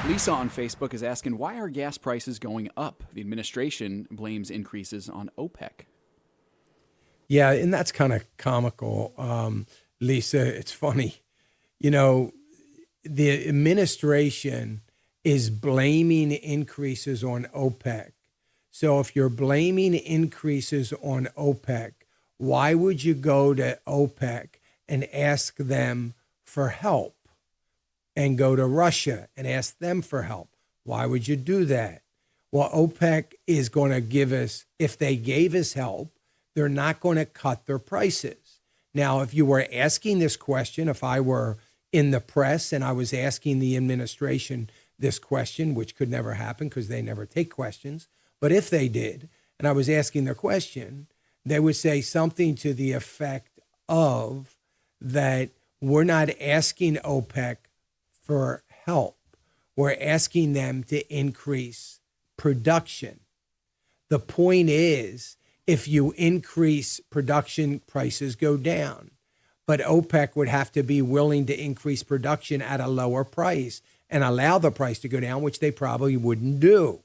Lisa on Facebook is asking, why are gas prices going up? The administration blames increases on OPEC. Yeah, and that's kind of comical, Lisa. It's funny. You know, the administration is blaming increases on OPEC. So if you're blaming increases on OPEC, why would you go to OPEC and ask them for help and go to Russia and ask them for help? Why would you do that? Well, OPEC is going to give us, if they gave us help, they're not going to cut their prices. Now, if you were asking this question, if I were in the press and I was asking the administration this question, which could never happen because they never take questions, but if they did, and I was asking the question, they would say something to the effect of that we're not asking OPEC for help. We're asking them to increase production. The point is, if you increase production, prices go down. But OPEC would have to be willing to increase production at a lower price and allow the price to go down, which they probably wouldn't do.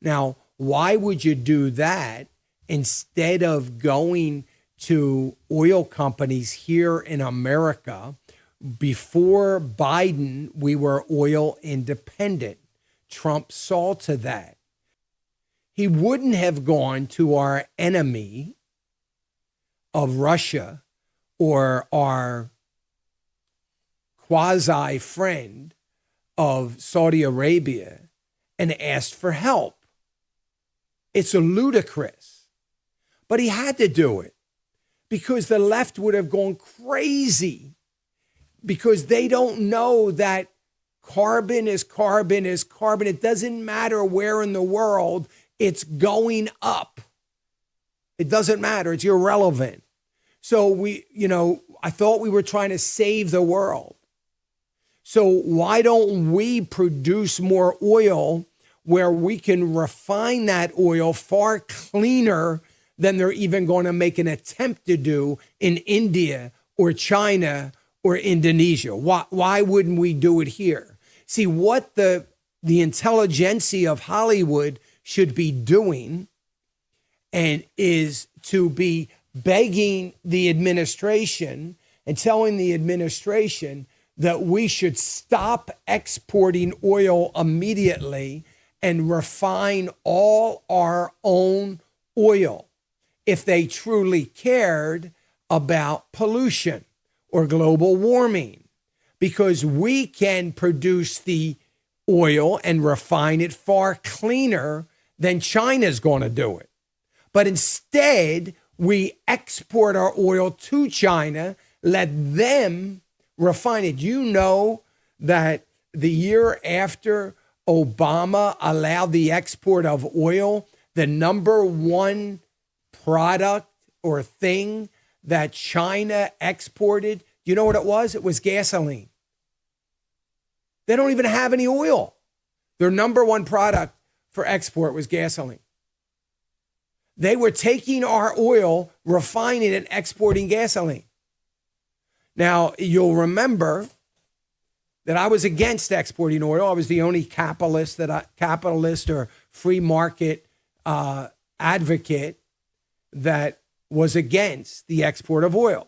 Now, why would you do that instead of going to oil companies here in America? Before Biden, we were oil independent. Trump saw to that. He wouldn't have gone to our enemy of Russia or our quasi friend of Saudi Arabia and asked for help. It's ludicrous. But he had to do it because the left would have gone crazy because they don't know that carbon is carbon is carbon. It doesn't matter where in the world it's going up. It doesn't matter. It's irrelevant. So I thought we were trying to save the world. So why don't we produce more oil where we can refine that oil far cleaner than they're even going to make an attempt to do in India or China or Indonesia? Why wouldn't we do it here? See, what the intelligentsia of Hollywood should be doing and is to be begging the administration and telling the administration that we should stop exporting oil immediately and refine all our own oil if they truly cared about pollution or global warming, because we can produce the oil and refine it far cleaner than China's going to do it. But instead, we export our oil to China, let them refine it. You know that the year after Obama allowed the export of oil, the number one product or thing that China exported, you know what it was? It was gasoline. They don't even have any oil. Their number one product for export was gasoline. They were taking our oil, refining it, and exporting gasoline. Now, you'll remember that I was against exporting oil. I was the only capitalist or free market advocate that was against the export of oil.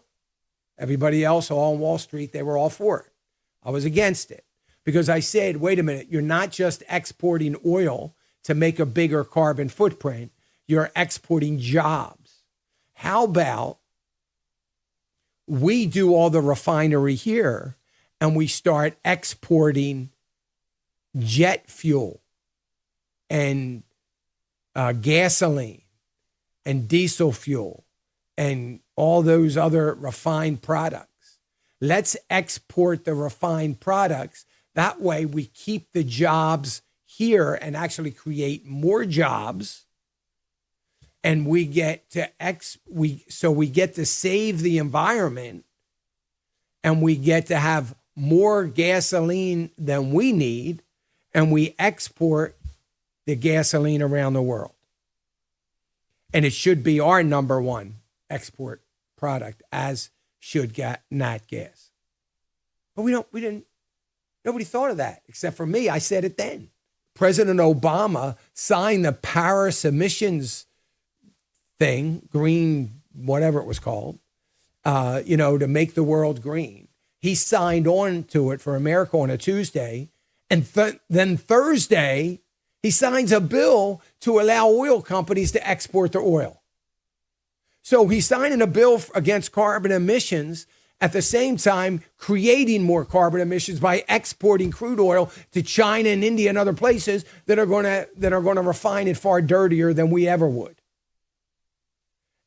Everybody else, all on Wall Street, they were all for it. I was against it because I said, wait a minute, you're not just exporting oil to make a bigger carbon footprint. You're exporting jobs. How about we do all the refinery here and we start exporting jet fuel and gasoline and diesel fuel and all those other refined products. Let's export the refined products. That way we keep the jobs here and actually create more jobs. And we get to we get to save the environment, and we get to have more gasoline than we need, and we export the gasoline around the world. And it should be our number one export product, as should nat gas. But we didn't Nobody thought of that except for me. I said it then. President Obama signed the Paris emissions thing, green, whatever it was called, to make the world green. He signed on to it for America on a Tuesday. And then Thursday, he signs a bill to allow oil companies to export their oil. So he's signing a bill against carbon emissions, at the same time creating more carbon emissions by exporting crude oil to China and India and other places that are going to refine it far dirtier than we ever would.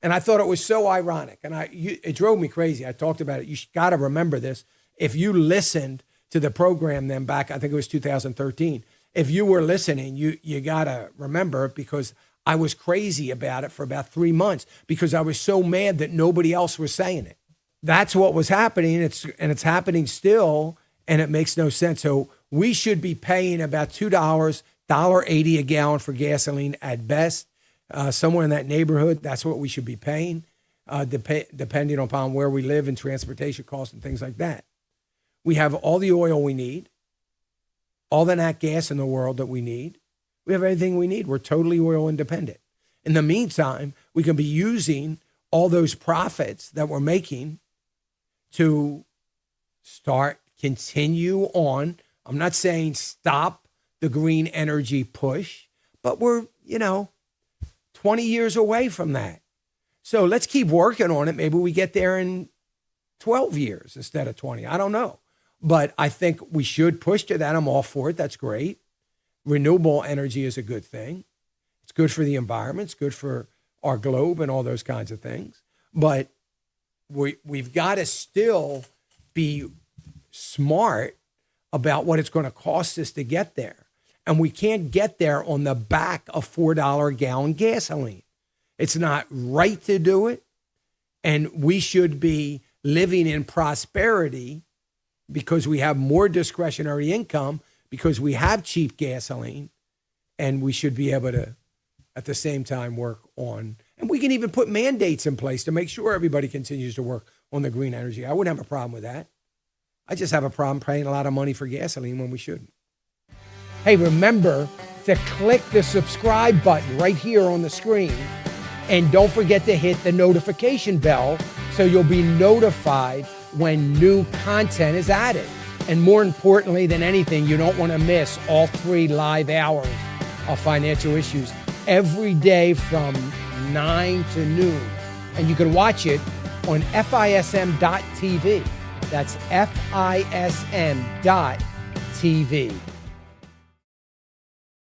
And I thought it was so ironic, and it drove me crazy. I talked about it. You got to remember this. If you listened to the program then back, I think it was 2013. If you were listening, you got to remember, because I was crazy about it for about 3 months because I was so mad that nobody else was saying it. That's what was happening. It's happening still, and it makes no sense. So we should be paying about $2, $1.80 a gallon for gasoline at best, somewhere in that neighborhood. That's what we should be paying, depending upon where we live and transportation costs and things like that. We have all the oil we need, all the nat gas in the world that we need. We have everything we need. We're totally oil independent. In the meantime, we can be using all those profits that we're making to continue on. I'm not saying stop the green energy push, but we're, 20 years away from that. So let's keep working on it. Maybe we get there in 12 years instead of 20. I don't know. But I think we should push to that. I'm all for it. That's great. Renewable energy is a good thing. It's good for the environment. It's good for our globe and all those kinds of things. But we've got to still be smart about what it's going to cost us to get there. And we can't get there on the back of $4 a gallon gasoline. It's not right to do it. And we should be living in prosperity because we have more discretionary income, because we have cheap gasoline, and we should be able to, at the same time, work on, and we can even put mandates in place to make sure everybody continues to work on the green energy. I wouldn't have a problem with that. I just have a problem paying a lot of money for gasoline when we shouldn't. Hey, remember to click the subscribe button right here on the screen, and don't forget to hit the notification bell so you'll be notified when new content is added. And more importantly than anything, you don't want to miss all 3 live hours of Financial Issues every day from 9 to noon. And you can watch it on FISM.tv. That's FISM.tv.